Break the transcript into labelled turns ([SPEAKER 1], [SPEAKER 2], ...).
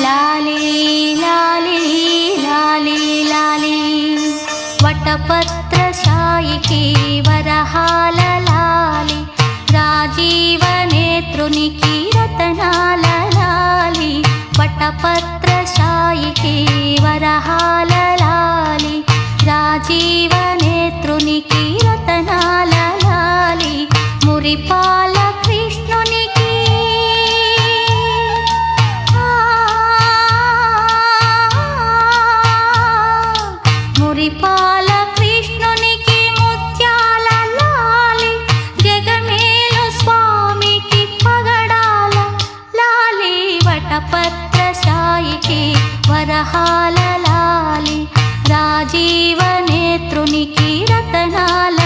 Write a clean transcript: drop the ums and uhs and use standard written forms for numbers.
[SPEAKER 1] లాలి లాలి లాలి లాలి వటపత్ర శాయికి వరహాల లాలి రాజీవ నేత్రునికి రతనాల లాలి వటపత్ర శాయికి వరహాల లాలి రాజీవ నేత్రునికి రతనాల లాలి మురిపాల కృష్ణునికి మురిపాల కృష్ణునికి ముత్యాల లాలి జగమేలు స్వామికి పగడాల లాలి వటపత్ర శాయికి వరహాల లాలి రాజీవ నేత్రునికి రతనాల